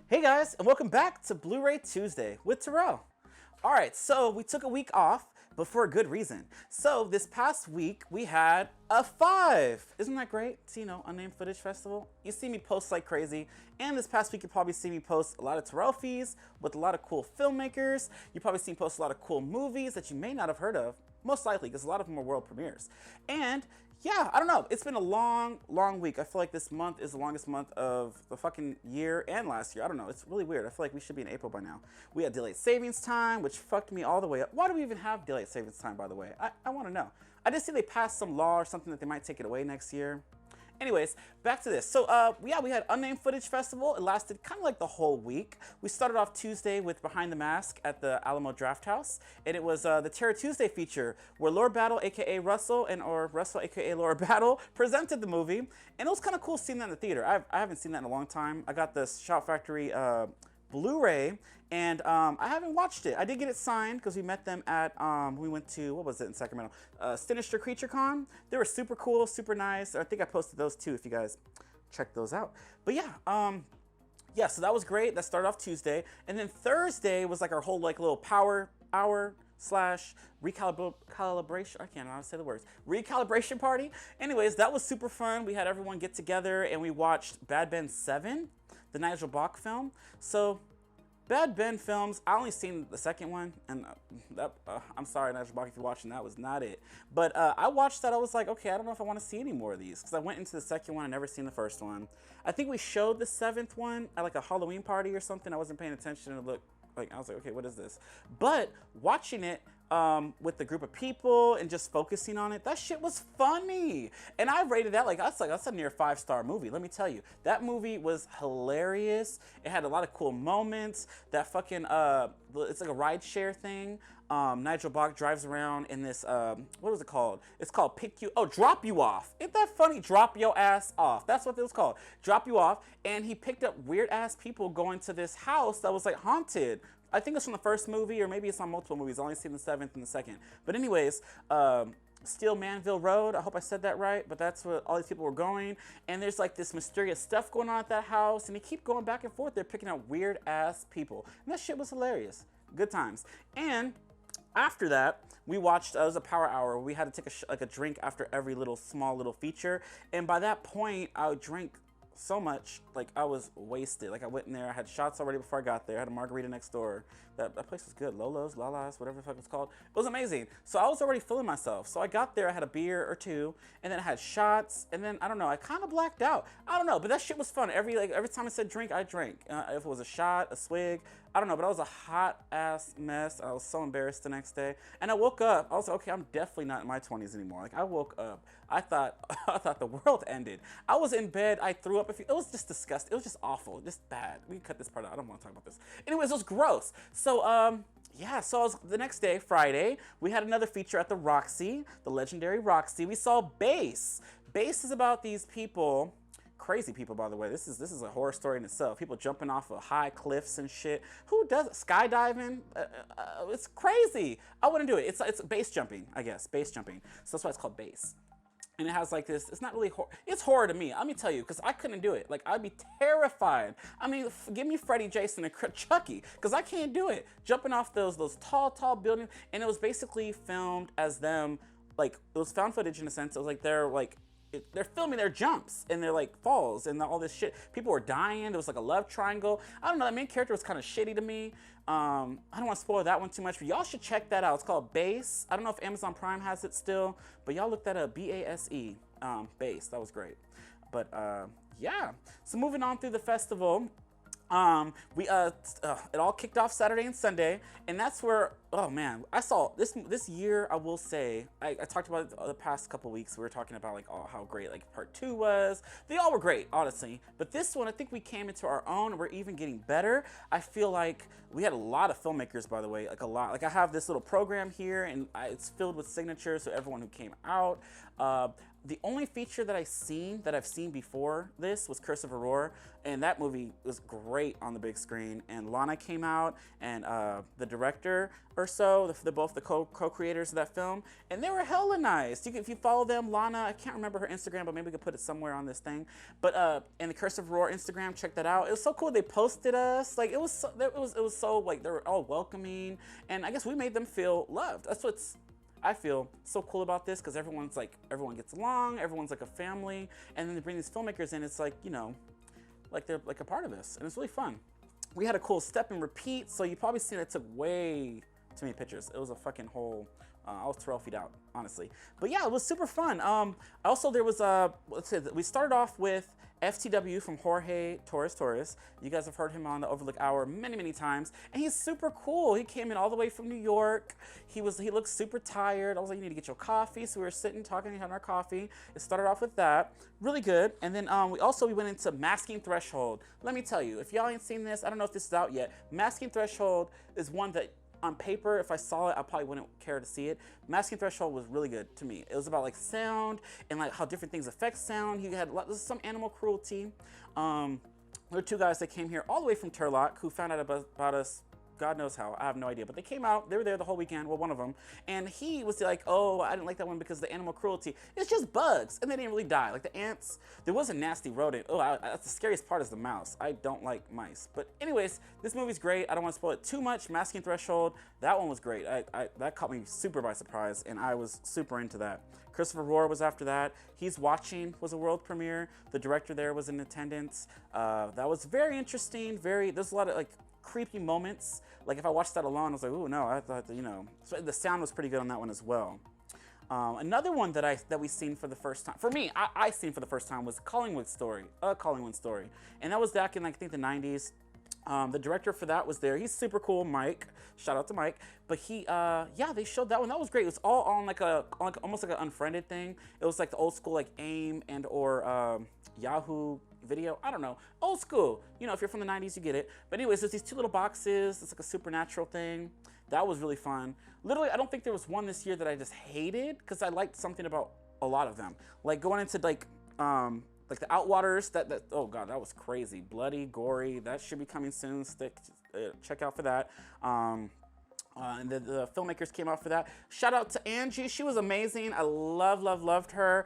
Hey guys, and welcome back to Blu-ray Tuesday with Terrell. Alright, so we took a week off, but for a good reason. So this past week, we had a 5. Isn't that great? It's, Unnamed Footage Festival. You see me post like crazy, and this past week you probably see me post a lot of Terrell feeds with a lot of cool filmmakers. You probably seen me post a lot of cool movies that you may not have heard of, most likely, because a lot of them are world premieres. And yeah, I don't know. It's been a long, long week. I feel like this month is the longest month of the fucking year and last year. I don't know. It's really weird. I feel like we should be in April by now. We had delayed savings time, which fucked me all the way up. Why do we even have delayed savings time, by the way? I want to know. I just see they passed some law or something that they might take it away next year. Anyways, back to this. So, we had Unnamed Footage Festival. It lasted kind of like the whole week. We started off Tuesday with Behind the Mask at the Alamo Drafthouse, and it was the Terror Tuesday feature where Laura Battle, aka Russell, or Russell, aka Laura Battle, presented the movie, and it was kind of cool seeing that in the theater. I haven't seen that in a long time. I got the Shout Factory Blu-ray, and I haven't watched it. I did get it signed because we met them at, we went to, what was it in Sacramento? Sinister Creature Con. They were super cool, super nice. I think I posted those too if you guys check those out. But yeah, so that was great. That started off Tuesday. And then Thursday was like our whole like little power hour slash recalibration. I can't know how to say the words. Recalibration party. Anyways, that was super fun. We had everyone get together and we watched Bad Ben 7, the Nigel Bach film. So Bad Ben films, I only seen the second one, and I'm sorry, Nigel Bach, if you're watching, that was not it. But I watched that, I was like, okay, I don't know if I want to see any more of these, because I went into the second one and never seen the first one. I think we showed the 7th one at like a Halloween party or something. I wasn't paying attention and it looked like, I was like, okay, what is this? But watching it with the group of people and just focusing on it, that shit was funny. And I rated that that's a near 5-star movie. Let me tell you, that movie was hilarious. It had a lot of cool moments. That fucking it's like a rideshare thing. Nigel Bach drives around in this what was it called? It's called Drop You Off. Isn't that funny? Drop your ass off. That's what it was called. Drop You Off. And he picked up weird ass people going to this house that was like haunted. I think it's from the first movie, or maybe it's on multiple movies. I only seen the 7th and the 2nd. But anyways, Steel Manville Road, I hope I said that right, but that's where all these people were going. And there's like this mysterious stuff going on at that house, and they keep going back and forth. They're picking up weird ass people. And that shit was hilarious. Good times. And after that, we watched, it was a power hour. We had to take a drink after every small little feature. And by that point, I would drink so much, like I was wasted. Like I went in there, I had shots already before I got there. I had a margarita next door. That place was good. Lolo's, Lala's, whatever the fuck it's called. It was amazing. So I was already feeling myself. So I got there, I had a beer or two, and then I had shots, and then I don't know, I kind of blacked out. I don't know, but that shit was fun. Every time I said drink, I drank. If it was a shot, a swig, I don't know, but I was a hot ass mess. I was so embarrassed the next day. And I woke up, I was like, okay, I'm definitely not in my 20s anymore. Like I woke up, I thought the world ended. I was in bed, I threw up. It was just disgusting. It was just awful, just bad. We can cut this part out. I don't want to talk about this. Anyways, it was gross. So, yeah, so the next day, Friday, we had another feature at the Roxy, the legendary Roxy. We saw Base. Base is about these people, crazy people, by the way. This is a horror story in itself. People jumping off of high cliffs and shit. Who does it? Skydiving? It's crazy. I wouldn't do it. It's base jumping, I guess. Base jumping. So that's why it's called Base. And it has like this, it's not really horror, it's horror to me, let me tell you, because I couldn't do it. Like, I'd be terrified. I mean, give me Freddy, Jason, and Chucky, because I can't do it. Jumping off those tall buildings, and it was basically filmed as them, like, it was found footage in a sense. It was like they're filming their jumps and their like falls and all this shit. People were dying. There was like a love triangle. I don't know. The main character was kind of shitty to me. I don't want to spoil that one too much, but y'all should check that out. It's called Base. I don't know if Amazon Prime has it still, but y'all look that up. B-A-S-E. Base. That was great. But yeah. So moving on through the festival. It all kicked off Saturday and Sunday, and that's where, oh man, I saw this year. I will say, I talked about it the past couple weeks. We were talking about like, oh, how great like part 2 was. They all were great, honestly, but this one, I think we came into our own, and we're even getting better. I feel like we had a lot of filmmakers, by the way, like a lot. Like I have this little program here, and it's filled with signatures, so everyone who came out. the only feature that I've seen before this was Curse of Aurora, and that movie was great on the big screen. And Lana came out, and the director or so, both the co-creators of that film, and they were hella nice. If you follow them, Lana, I can't remember her Instagram, but maybe we could put it somewhere on this thing. But in the Curse of Aurora Instagram, check that out. It was so cool. They posted us, like it was so like they were all welcoming, and I guess we made them feel loved. That's what's I feel so cool about this, because everyone gets along, everyone's like a family, and then they bring these filmmakers in. It's like, you know, like they're like a part of this, and it's really fun. We had a cool step and repeat, so you probably seen I took way too many pictures. It was a fucking whole. I was 12 feet out, honestly. But yeah, it was super fun. Also, there was we started off with FTW from Jorge Torres. You guys have heard him on the Overlook Hour many, many times, and he's super cool. He came in all the way from New York. He looked super tired. I was like, you need to get your coffee. So we were sitting, talking, having our coffee. It started off with that, really good. And then we went into Masking Threshold. Let me tell you, if y'all ain't seen this, I don't know if this is out yet. Masking Threshold is one that, on paper, if I saw it, I probably wouldn't care to see it. Masking Threshold was really good to me. It was about like sound and like how different things affect sound. He had some animal cruelty. There were two guys that came here all the way from Turlock who found out about us. God knows how, I have no idea. But they came out, they were there the whole weekend, well, one of them, and he was like, oh, I didn't like that one because of the animal cruelty. It's just bugs, and they didn't really die. Like the ants, there was a nasty rodent. Oh, that's the scariest part is the mouse. I don't like mice. But anyways, this movie's great. I don't want to spoil it too much. Masking Threshold, that one was great. That caught me super by surprise, and I was super into that. Christopher Rohr was after that. He's Watching was a world premiere. The director there was in attendance. That was very interesting. There's a lot of like creepy moments. Like if I watched that alone, I was like, oh no, I thought that, you know. So the sound was pretty good on that one as well. Another one that we seen for the first time, for me, I seen for the first time, was Collingwood Story, and that was back in like, I think the 90s. The director for that was there. He's super cool, Mike. Shout out to Mike. But they showed that one. That was great. It was all on like almost like an unfriended thing. It was like the old school like AIM and or Yahoo Video. I don't know. Old school. You know, if you're from the 90s, you get it. But anyways, there's these two little boxes. It's like a supernatural thing. That was really fun. Literally, I don't think there was one this year that I just hated, because I liked something about a lot of them. Like going into like the Outwaters, oh god, that was crazy. Bloody, gory. That should be coming soon. Check out for that. And the filmmakers came out for that. Shout out to Angie. She was amazing. I loved her.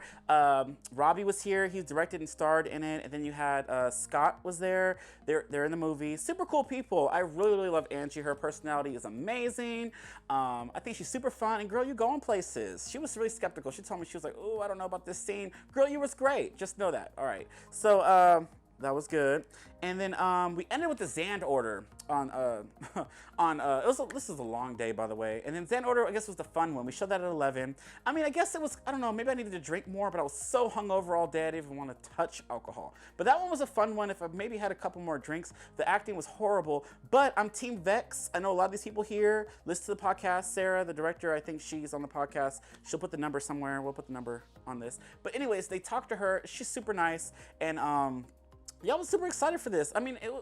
Robbie was here. He directed and starred in it. And then you had Scott was there. They're in the movie. Super cool people. I really love Angie. Her personality is amazing. I think she's super fun. And girl, you going places. She was really skeptical. She told me, she was like, oh, I don't know about this scene. Girl, you was great. Just know that. All right. So that was good. And then we ended with the Zand Order this is a long day, by the way. And then Zand Order, I guess, was the fun one. We showed that at 11. I mean, I guess it was, I don't know, maybe I needed to drink more, but I was so hungover all day I didn't even want to touch alcohol. But that one was a fun one. If I maybe had a couple more drinks. The acting was horrible, but I'm Team Vex. I know a lot of these people here listen to the podcast. Sarah, the director, I think she's on the podcast. She'll put the number somewhere. We'll put the number on this. But anyways, they talked to her. She's super nice. And yeah, I was super excited for this. I mean, it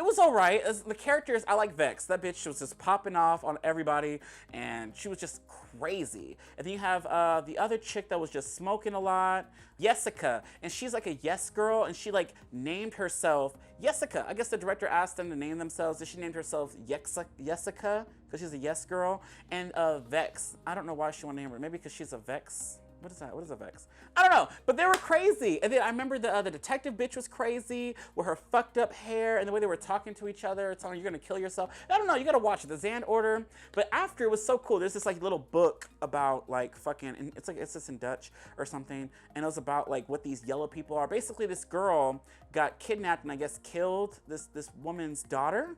was all right. As the characters, I like Vex. That bitch was just popping off on everybody, and she was just crazy. And then you have the other chick that was just smoking a lot, Jessica, and she's like a yes girl, and she like named herself Jessica. I guess the director asked them to name themselves, and she named herself Jessica because she's a yes girl. And Vex, I don't know why she wanted to name her. Maybe because she's a Vex. What is that? What is a Vex? I don't know, but they were crazy. And then I remember the detective bitch was crazy with her fucked up hair and the way they were talking to each other, telling her you're gonna kill yourself. I don't know, you gotta watch it, the Zand Order. But after, it was so cool. There's this like little book about like fucking, and it's just in Dutch or something, and it was about like what these yellow people are. Basically, this girl got kidnapped and I guess killed this woman's daughter.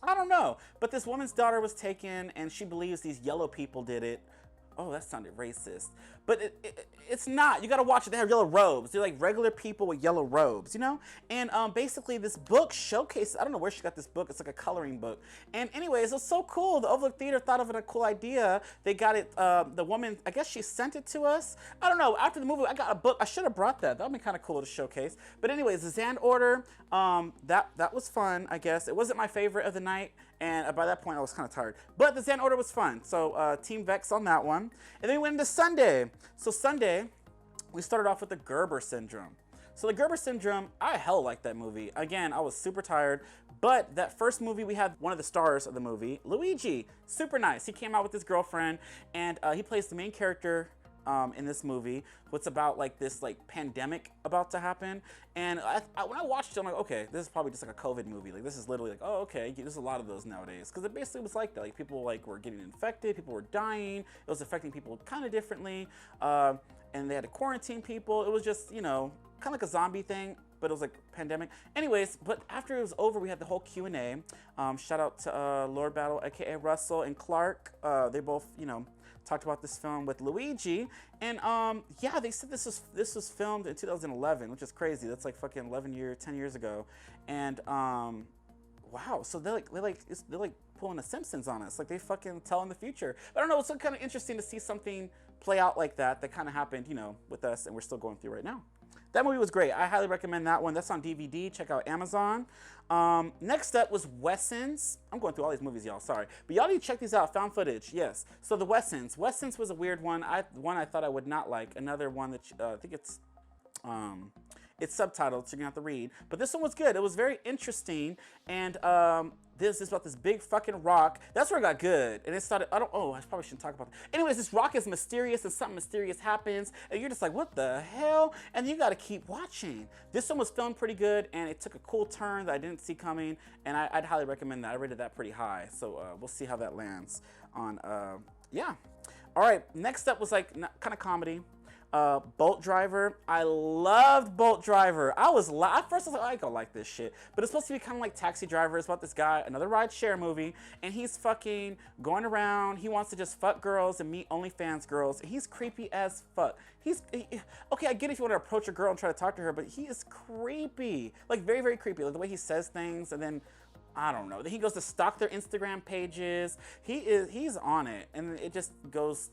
I don't know, but this woman's daughter was taken, and she believes these yellow people did it. Oh, that sounded racist. But it's not. You gotta watch it. They have yellow robes. They're like regular people with yellow robes, you know? And basically this book showcases, I don't know where she got this book. It's like a coloring book. And anyways, it was so cool. The Overlook Theater thought of it a cool idea. They got it, the woman, I guess she sent it to us. I don't know. After the movie, I got a book. I should have brought that. That would be kind of cool to showcase. But anyways, the Zand Order, that was fun, I guess. It wasn't my favorite of the night. And by that point, I was kind of tired. But the Zand Order was fun. So Team Vex on that one. And then we went into Sunday. So Sunday, we started off with the Gerber syndrome. So the Gerber syndrome, I hell like that movie. Again, I was super tired, but that first movie we had one of the stars of the movie, Luigi, super nice. He came out with his girlfriend, and he plays the main character in this movie. What's about like this like pandemic about to happen, and when I watched it, I'm like, okay, this is probably just like a COVID movie. Like this is literally like, oh, okay, there's a lot of those nowadays, because it basically was like that. Like people like were getting infected, people were dying. It was affecting people kind of differently, and they had to quarantine people. It was just, you know, kind of like a zombie thing, but it was like pandemic. Anyways, but after it was over, we had the whole Q&A. Shout out to Lord Battle, aka Russell and Clark. They both, you know, talked about this film with Luigi, and yeah, they said this was filmed in 2011, which is crazy. That's like fucking 10 years ago, and wow. So they're like pulling the Simpsons on us, like they fucking tell in the future. I don't know. It's kind of interesting to see something play out like that kind of happened, you know, with us, and we're still going through right now. That movie was great. I highly recommend that one. That's on DVD. Check out Amazon. Next up was Wessons. I'm going through all these movies, y'all. Sorry. But y'all need to check these out. Found footage. Yes. So the Wessons. Wessons was a weird one. One I thought I would not like. Another one that I think it's subtitled, so you're gonna have to read. But this one was good. It was very interesting. And this is about this big fucking rock. That's where it got good. And it started, I probably shouldn't talk about that. Anyways, this rock is mysterious, and something mysterious happens, and you're just like, what the hell? And you gotta keep watching. This one was filmed pretty good, and it took a cool turn that I didn't see coming, and I'd highly recommend that. I rated that pretty high. So we'll see how that lands on, yeah. All right, next up was like kind of comedy. Bolt Driver. I loved Bolt Driver. At first I was like, I don't like this shit. But it's supposed to be kind of like Taxi Driver. It's about this guy, another ride share movie, and he's fucking going around. He wants to just fuck girls and meet OnlyFans girls. He's creepy as fuck. Okay, I get if you want to approach a girl and try to talk to her, but he is creepy. Like very, very creepy. Like the way he says things, and then I don't know. Then he goes to stalk their Instagram pages. He's on it, and it just goes,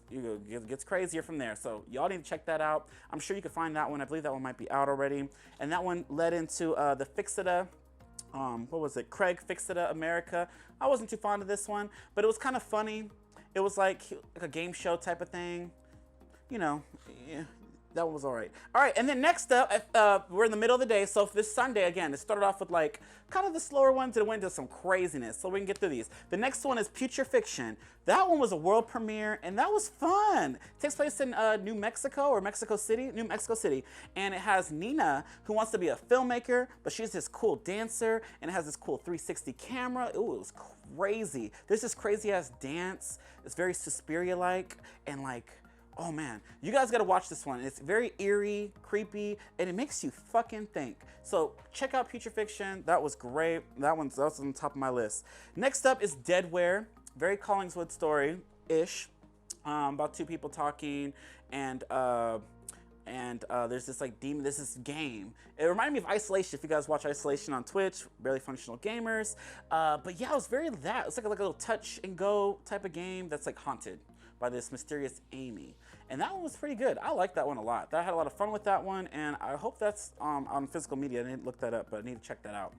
gets crazier from there. So y'all need to check that out. I'm sure you can find that one. I believe that one might be out already. And that one led into the Fixita. What was it? Craig Fixita America. I wasn't too fond of this one, but it was kind of funny. It was like a game show type of thing. You know, yeah. That one was all right. All right, and then next up, we're in the middle of the day. So for this Sunday, again, it started off with like kind of the slower ones, and it went into some craziness. So we can get through these. The next one is Future Fiction. That one was a world premiere, and that was fun. It takes place in New Mexico or Mexico City, New Mexico City. And it has Nina, who wants to be a filmmaker, but she's this cool dancer, and it has this cool 360 camera. Ooh, it was crazy. There's this crazy ass dance. It's very Suspiria-like, and like, oh man, you guys gotta watch this one. It's very eerie, creepy, and it makes you fucking think. So check out Future Fiction. That was great. That was on the top of my list. Next up is Deadware. Very Collingswood story-ish. About two people talking, and there's this like demon, this game. It reminded me of Isolation, if you guys watch Isolation on Twitch, Barely Functional Gamers. But yeah, it was very that. It's like a little touch and go type of game that's like haunted by this mysterious Amy. And that one was pretty good. I liked that one a lot. I had a lot of fun with that one, and I hope that's on physical media. I didn't look that up, but I need to check that out.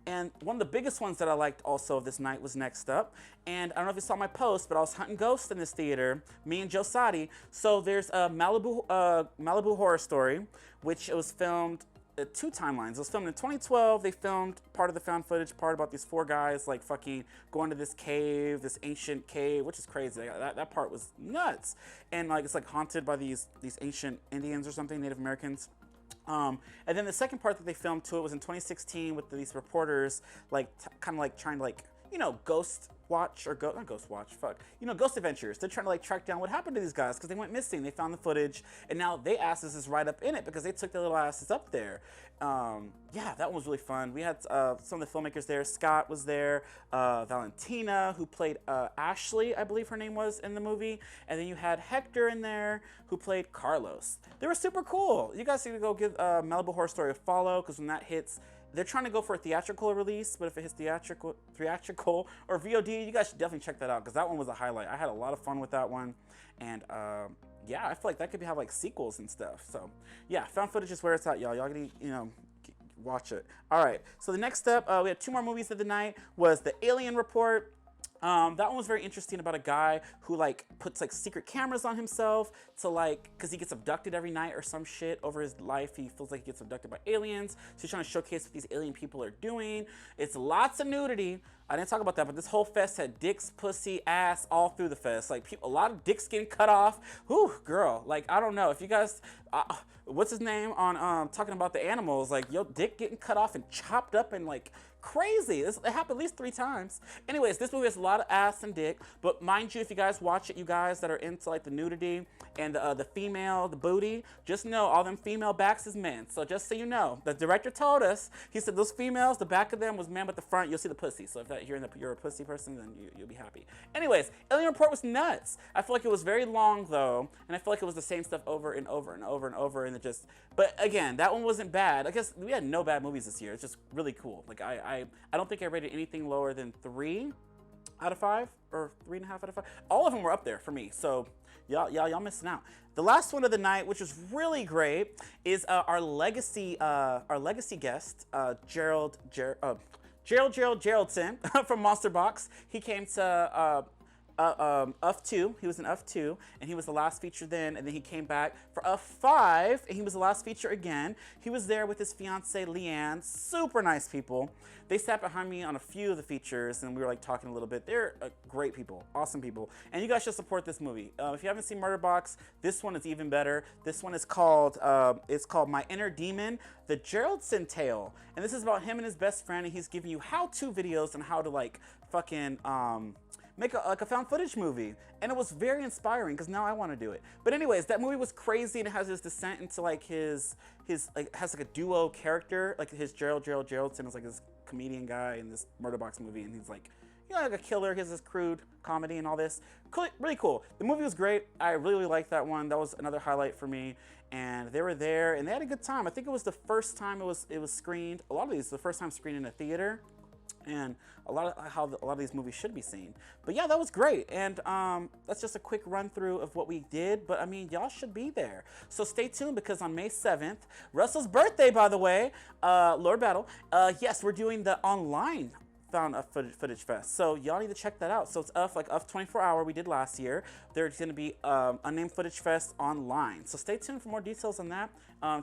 And one of the biggest ones that I liked also this night was Next Up. And I don't know if you saw my post, but I was hunting ghosts in this theater, me and Joe Sadi. So there's a Malibu Horror Story, which it was filmed two timelines. It was filmed in 2012. They filmed part of the found footage, part about these four guys like fucking going to this cave, this ancient cave, which is crazy. That part was nuts. And like it's like haunted by these ancient Indians or something, Native Americans. And then the second part that they filmed to it was in 2016 with these reporters like kind of like trying to like, you know, ghost watch or not ghost watch, fuck. You know, Ghost Adventures. They're trying to like track down what happened to these guys because they went missing. They found the footage, and now they asses is right up in it because they took their little asses up there. Yeah, that one was really fun. We had some of the filmmakers there. Scott was there. Valentina, who played Ashley, I believe her name was in the movie. And then you had Hector in there, who played Carlos. They were super cool. You guys need to go give Malibu Horror Story a follow because when that hits, they're trying to go for a theatrical release, but if it hits theatrical or VOD, you guys should definitely check that out because that one was a highlight. I had a lot of fun with that one, and yeah, I feel like that could have like sequels and stuff. So yeah, found footage is where it's at, y'all. Y'all can, you know, watch it. All right. So the next up, we had two more movies of the night. Was The Alien Report. That one was very interesting about a guy who like puts like secret cameras on himself to like, cause he gets abducted every night or some shit over his life. He feels like he gets abducted by aliens. So he's trying to showcase what these alien people are doing. It's lots of nudity. I didn't talk about that, but this whole fest had dicks, pussy, ass all through the fest. Like people, a lot of dicks getting cut off. Whew, girl. Like I don't know if you guys, what's his name on talking about the animals? Like yo, dick getting cut off and chopped up and like crazy. It happened at least 3 times. Anyways, this movie has a lot of ass and dick, but mind you, if you guys watch it, you guys that are into like the nudity and the female, the booty, just know all them female backs is men. So just so you know, the director told us, he said those females, the back of them was men, but the front, you'll see the pussy. So if you're a pussy person, then you'll be happy. Anyways, Alien Report was nuts. I feel like it was very long though, and I feel like it was the same stuff over and over and over and over, and it just, but again, that one wasn't bad. I guess we had no bad movies this year. It's just really cool. Like I don't think I rated anything lower than 3 out of 5 or 3.5 out of 5. All of them were up there for me. So y'all missing out. The last one of the night, which was really great, is our legacy guest, Geraldson from Monster Box. He came to UF 2. He was in UF 2, and he was the last feature then, and then he came back for UF 5, and he was the last feature again. He was there with his fiance Leanne. Super nice people. They sat behind me on a few of the features, and we were like talking a little bit. They're great people, awesome people, and you guys should support this movie. If you haven't seen Murder Box, this one is even better. This one is called My Inner Demon: The Geraldson Tale, and this is about him and his best friend, and he's giving you how-to videos on how to like fucking make a found footage movie, and it was very inspiring because now I want to do it. But anyways, that movie was crazy, and it has his descent into like his like has like a duo character, like his Geraldson is like this comedian guy in this Murder Box movie, and he's like, you know, like a killer. He has this crude comedy and all this. Cool, really cool. The movie was great. I really liked that one. That was another highlight for me. And they were there, and they had a good time. I think it was the first time it was screened. A lot of these, the first time screened in a theater. And a lot of these movies should be seen. But yeah, that was great. And that's just a quick run through of what we did. But I mean, y'all should be there. So stay tuned, because on May 7th, Russell's birthday, by the way, Lord Battle, yes, we're doing the online found footage fest. So y'all need to check that out. So it's like 24 hour we did last year. There's going to be Unnamed Footage Fest online. So stay tuned for more details on that.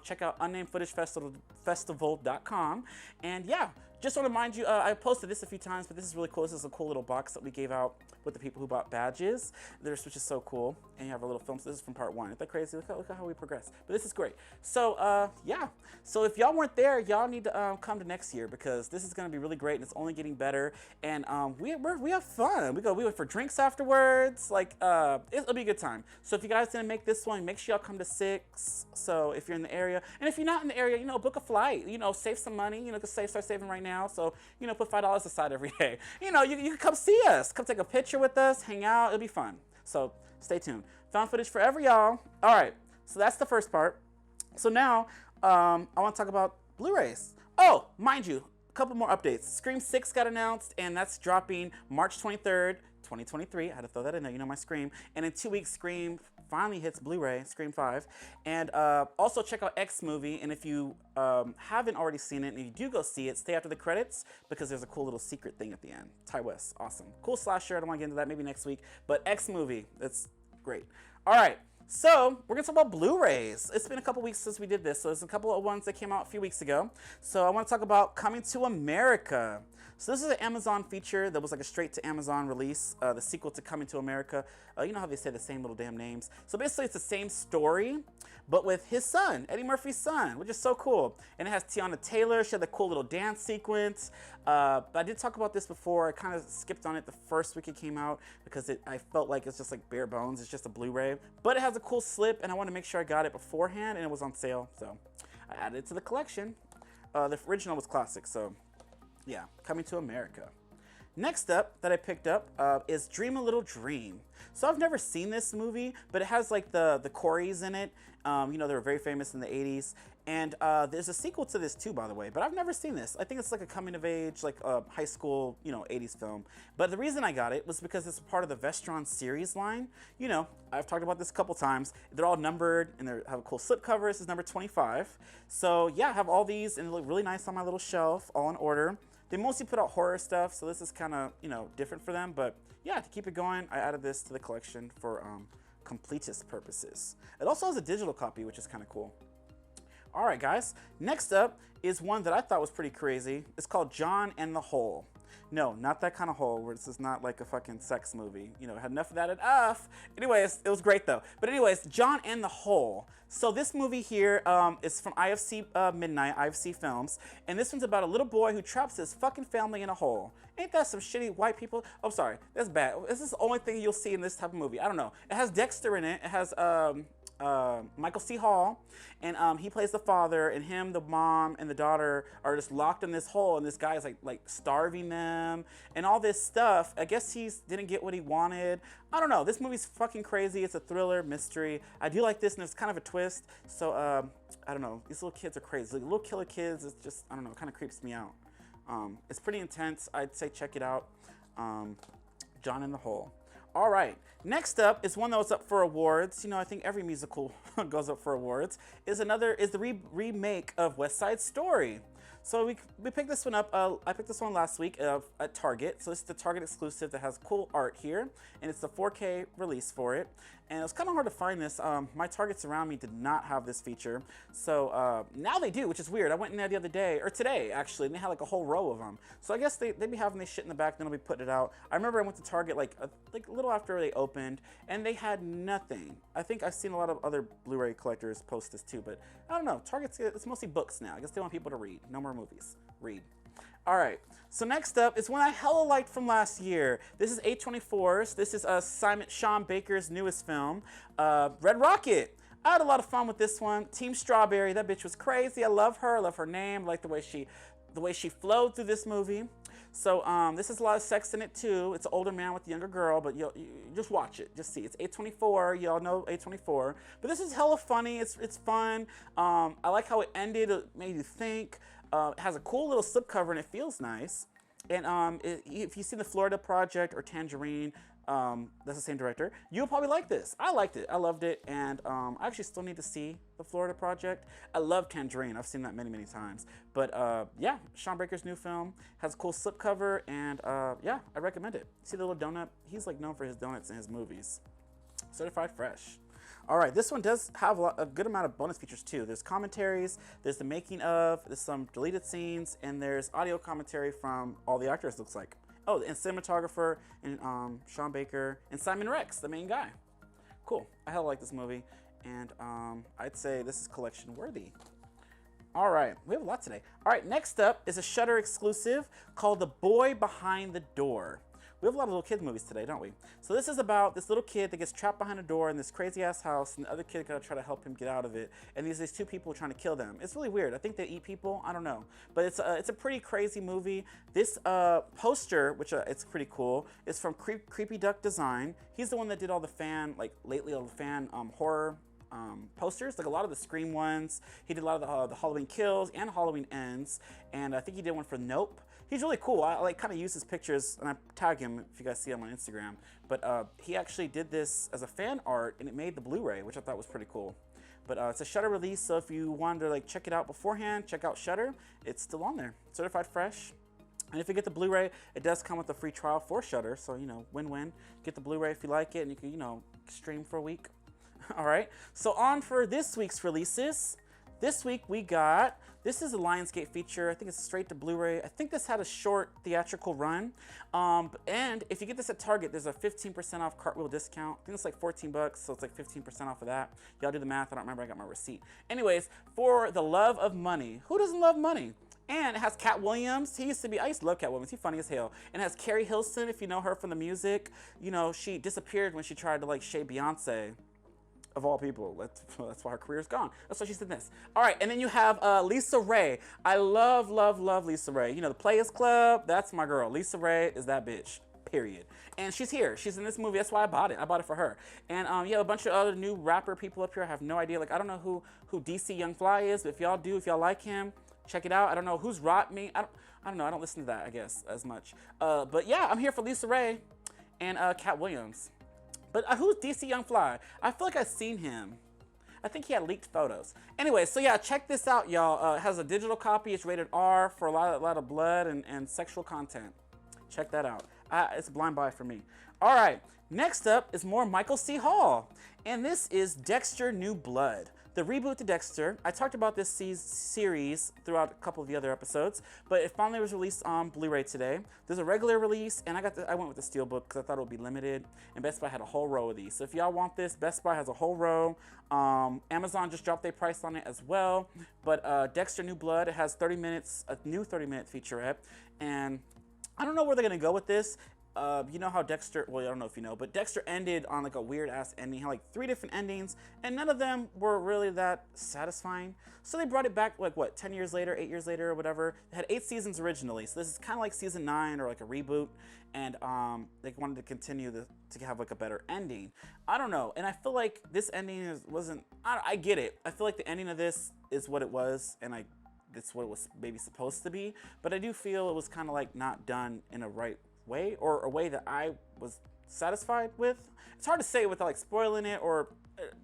Check out unnamedfootagefestival.com. And yeah, just want to remind you, I posted this a few times, but this is really cool. This is a cool little box that we gave out with the people who bought badges. Which is so cool. And you have a little film. So this is from part 1. Isn't that crazy? Look at how we progress. But this is great. So yeah. So if y'all weren't there, y'all need to come to next year, because this is going to be really great, and it's only getting better. And we have fun. We went for drinks afterwards. Like it'll be a good time. So if you guys didn't make this one, make sure y'all come to 6. So if you're in the area, and if you're not in the area, you know, book a flight. You know, save some money. You know, because start saving right now. So you know, put $5 aside every day. You know, you can come see us. Come take a picture with us. Hang out. It'll be fun. So stay tuned. Found footage forever, y'all. All right. So that's the first part. So now I want to talk about Blu-rays. Oh, mind you, a couple more updates. Scream 6 got announced, and that's dropping March 23rd, 2023. I had to throw that in there. You know my Scream. And in 2 weeks, Scream finally hits Blu-ray, Scream 5. And also check out X Movie. And if you haven't already seen it, and if you do go see it, stay after the credits, because there's a cool little secret thing at the end. Ty West, awesome. Cool slasher. I don't want to get into that, maybe next week. But X Movie, it's great. All right. So we're gonna talk about Blu-rays. It's been a couple weeks since we did this, so there's a couple of ones that came out a few weeks ago. So I want to talk about Coming to America. So this is an Amazon feature that was like a straight to Amazon release, the sequel to Coming to America. You know how they say the same little damn names. So basically it's the same story, but with his son, Eddie Murphy's son, which is so cool. And it has Tiana Taylor. She had the cool little dance sequence. But I did talk about this before. I kind of skipped on it the first week it came out, because I felt like it's just like bare bones. It's just a Blu-ray. But it has a cool slip, and I want to make sure I got it beforehand, and it was on sale. So I added it to the collection. The original was classic, so yeah, Coming to America. Next up that I picked up is Dream a Little Dream. So I've never seen this movie, but it has like the Coreys in it. You know, they were very famous in the 80s. And there's a sequel to this too, by the way, but I've never seen this. I think it's like a coming of age, like a high school, you know, 80s film. But the reason I got it was because it's part of the Vestron series line. You know, I've talked about this a couple times. They're all numbered, and they have a cool slip cover. This is number 25. So yeah, I have all these, and they look really nice on my little shelf, all in order. They mostly put out horror stuff, so this is kind of, you know, different for them. But yeah, to keep it going, I added this to the collection for completist purposes. It also has a digital copy, which is kind of cool. All right, guys. Next up is one that I thought was pretty crazy. It's called John and the Hole. No, not that kind of hole where this is not like a fucking sex movie. You know, had enough of that enough. Anyways, it was great though. But anyways, John and the Hole. So this movie here is from IFC Midnight, IFC Films. And this one's about a little boy who traps his fucking family in a hole. Ain't that some shitty white people? Oh, sorry, that's bad. This is the only thing you'll see in this type of movie. I don't know. It has Dexter in it. It has Michael C. Hall, and he plays the father, and him, the mom, and the daughter are just locked in this hole, and this guy is like starving them, and all this stuff. I guess he didn't get what he wanted. I don't know. This movie's fucking crazy. It's a thriller, mystery. I do like this, and there's kind of a twist. So, I don't know. These little kids are crazy. Like, little killer kids, it's just, I don't know, it kind of creeps me out. It's pretty intense. I'd say check it out. John in the Hole. All right, next up is one that was up for awards. You know, I think every musical goes up for awards. Is the remake of West Side Story. So we picked this one up. I picked this one last week at Target. So this is the Target exclusive that has cool art here, and it's the 4K release for it. And it was kind of hard to find this. My Targets around me did not have this feature. So now they do, which is weird. I went in there the other day, or today actually, and they had like a whole row of them. So I guess they'd be having this shit in the back, then they'll be putting it out. I remember I went to Target like a little after they opened, and they had nothing. I think I've seen a lot of other Blu-ray collectors post this too, but I don't know. Target's, it's mostly books now. I guess they want people to read. No more movies. Read. All right, so next up is one I hella liked from last year. This is A24's. This is Sean Baker's newest film, Red Rocket. I had a lot of fun with this one. Team Strawberry, that bitch was crazy. I love her. I love her name. I like the way she flowed through this movie. So this has a lot of sex in it too. It's an older man with a younger girl, but you just watch it. Just see. It's A24. Y'all know A24. But this is hella funny. It's fun. I like how it ended. It made you think. It has a cool little slipcover and it feels nice. And if you've seen the Florida Project or Tangerine, that's the same director, you'll probably like this. I liked it. I loved it. And I actually still need to see the Florida Project. I love Tangerine. I've seen that many, many times. But yeah, Sean Baker's new film has a cool slipcover, and yeah, I recommend it. See the little donut? He's like known for his donuts in his movies. Certified fresh. All right, this one does have a good amount of bonus features too. There's commentaries, there's the making of, there's some deleted scenes, and there's audio commentary from all the actors, looks like. Oh, and cinematographer, and Sean Baker, and Simon Rex, the main guy. Cool, I hella like this movie, and I'd say this is collection worthy. All right, we have a lot today. All right, next up is a Shudder exclusive called The Boy Behind the Door. We have a lot of little kids movies today, don't we? So this is about this little kid that gets trapped behind a door in this crazy ass house, and the other kid gotta try to help him get out of it. And these two people trying to kill them. It's really weird. I think they eat people. I don't know, but it's a pretty crazy movie. This poster, which it's pretty cool, is from Creepy Duck Design. He's the one that did all the fan, like lately all the fan horror posters, like a lot of the Scream ones. He did a lot of the Halloween Kills and Halloween Ends, and I think he did one for Nope. He's really cool. I like kind of use his pictures, and I tag him if you guys see him on Instagram. But he actually did this as a fan art, and it made the Blu-ray, which I thought was pretty cool. But it's a Shudder release, so if you wanted to like check it out beforehand, check out Shudder. It's still on there, certified fresh. And if you get the Blu-ray, it does come with a free trial for Shudder, so you know, win-win. Get the Blu-ray if you like it, and you can, you know, stream for a week. All right, so on for this week's releases. This week we got, this is a Lionsgate feature. I think it's straight to Blu-ray. I think this had a short theatrical run. And if you get this at Target, there's a 15% off cartwheel discount. I think it's like 14 bucks, so it's like 15% off of that. Y'all do the math, I don't remember, I got my receipt. Anyways, For the Love of Money. Who doesn't love money? And it has Cat Williams. I used to love Cat Williams. He's funny as hell. And it has Carrie Hilson, if you know her from the music. You know, she disappeared when she tried to like shade Beyonce. Of all people, that's why her career's gone. That's why she's in this. All right, and then you have Lisa Ray. I love, love, love Lisa Ray. You know, the Players Club, that's my girl. Lisa Ray is that bitch, period. And she's here. She's in this movie. That's why I bought it. I bought it for her. And you have a bunch of other new rapper people up here. I have no idea. Like, I don't know who DC Young Fly is, but if y'all do, if y'all like him, check it out. I don't know who's Rot Me. I don't know. I don't listen to that, I guess, as much. But yeah, I'm here for Lisa Ray and Cat Williams. But who's DC Young Fly? I feel like I've seen him. I think he had leaked photos. Anyway, so yeah, check this out, y'all. It has a digital copy. It's rated R for a lot of blood and sexual content. Check that out. It's a blind buy for me. All right, next up is more Michael C. Hall, and this is Dexter: New Blood, the reboot to Dexter. I talked about this series throughout a couple of the other episodes, but it finally was released on Blu-ray today. There's a regular release, and I went with the steelbook because I thought it would be limited, and Best Buy had a whole row of these. So if y'all want this, Best Buy has a whole row. Amazon just dropped their price on it as well. But Dexter: New Blood, it has 30 minutes, a new 30-minute featurette, and I don't know where they're gonna go with this. You know how Dexter, well, I don't know if you know, but Dexter ended on like a weird ass ending. He had like 3 different endings, and none of them were really that satisfying. So they brought it back like what, 10 years later, 8 years later, or whatever. It had 8 seasons originally, so this is kind of like season 9 or like a reboot, and they wanted to continue to have like a better ending. I don't know, and I feel like this ending wasn't. I get it. I feel like the ending of this is what it was, and that's what it was maybe supposed to be, but I do feel it was kind of like not done in a right way, or a way that I was satisfied with. It's hard to say without like spoiling it, or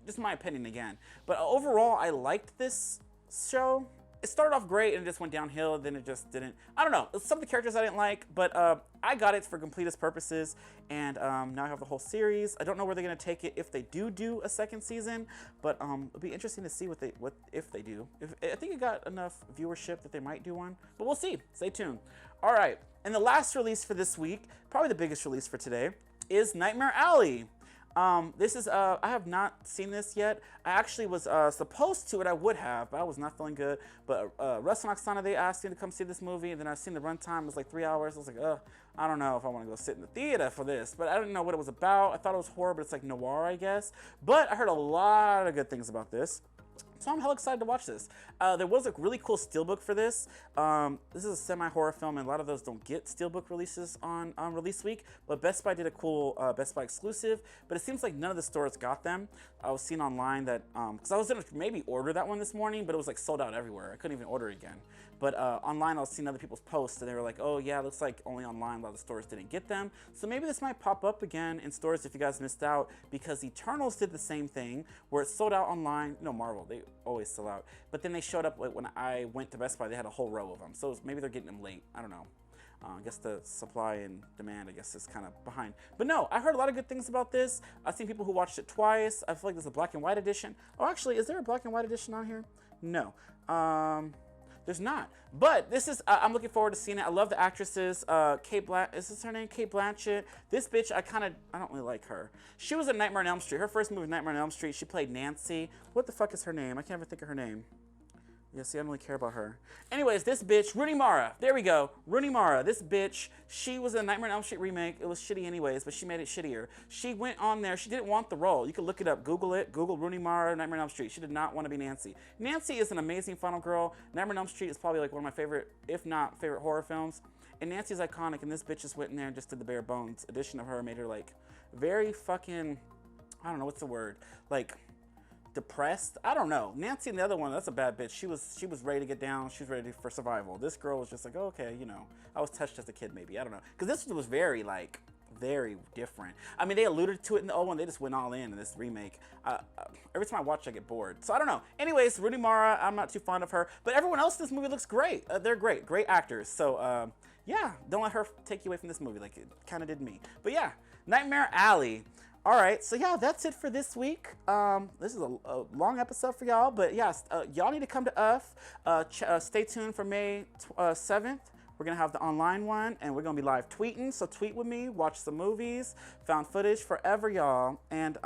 just my opinion again. But overall, I liked this show. It started off great and it just went downhill, then it just didn't. I don't know. Some of the characters I didn't like, but I got it for completist purposes, and now I have the whole series. I don't know where they're gonna take it if they do a second season, but it'll be interesting to see if they do. I think it got enough viewership that they might do one, but we'll see. Stay tuned. All right, and the last release for this week, probably the biggest release for today, is Nightmare Alley. This is, I have not seen this yet. I actually was supposed to, and I would have, but I was not feeling good. But Russ and Oksana, they asked me to come see this movie, and then I seen the runtime. It was like 3 hours. I was like, I don't know if I want to go sit in the theater for this. But I didn't know what it was about. I thought it was horror, but it's like noir, I guess. But I heard a lot of good things about this. So I'm hella excited to watch this. There was a really cool steelbook for this. This is a semi-horror film, and a lot of those don't get steelbook releases on release week. But Best Buy did a cool Best Buy exclusive. But it seems like none of the stores got them. I was seeing online that, because I was gonna maybe order that one this morning, but it was like sold out everywhere. I couldn't even order it again. But online, I was seeing other people's posts, and they were like, oh yeah, it looks like only online, a lot of the stores didn't get them. So maybe this might pop up again in stores if you guys missed out, because Eternals did the same thing, where it sold out online. You know, Marvel, they always sell out. But then they showed up, like, when I went to Best Buy, they had a whole row of them. So maybe they're getting them late. I don't know. I guess the supply and demand, I guess, is kind of behind. But no, I heard a lot of good things about this. I've seen people who watched it twice. I feel like there's a black and white edition. Oh, actually, is there a black and white edition on here? No. There's not. But this is, I'm looking forward to seeing it. I love the actresses. Is this her name? Kate Blanchett. This bitch, I don't really like her. She was in Nightmare on Elm Street. Her first movie was Nightmare on Elm Street. She played Nancy. What the fuck is her name? I can't even think of her name. Yeah, see, I don't really care about her. Anyways, this bitch, Rooney Mara. There we go. Rooney Mara. This bitch, she was in a Nightmare on Elm Street remake. It was shitty anyways, but she made it shittier. She went on there. She didn't want the role. You can look it up. Google it. Google Rooney Mara, Nightmare on Elm Street. She did not want to be Nancy. Nancy is an amazing final girl. Nightmare on Elm Street is probably like one of my favorite, if not favorite, horror films. And Nancy's iconic, and this bitch just went in there and just did the bare bones edition of her. Made her like very fucking, I don't know, what's the word? Like, depressed. I don't know. Nancy and the other one, that's a bad bitch. She was ready to get down. She was ready for survival. This girl was just like, oh, okay, you know, I was touched as a kid, maybe. I don't know. Because this was very, like, very different. I mean, they alluded to it in the old one. They just went all in this remake. Every time I watch, I get bored. So I don't know. Anyways, Rooney Mara, I'm not too fond of her. But everyone else in this movie looks great. They're great. Great actors. So, yeah, don't let her take you away from this movie like it kind of did me. But yeah, Nightmare Alley. All right, so yeah, that's it for this week. This is a long episode for y'all, but yeah, y'all need to come to UF. Stay tuned for May 7th. We're gonna have the online one, and we're gonna be live tweeting, so tweet with me, watch some movies, found footage forever, y'all. And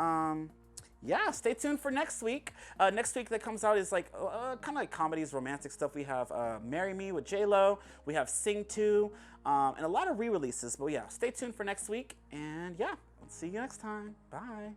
yeah, stay tuned for next week. Next week that comes out is like kind of like comedies, romantic stuff. We have Marry Me with J-Lo. We have Sing 2, and a lot of re-releases. But yeah, stay tuned for next week, and yeah. See you next time. Bye.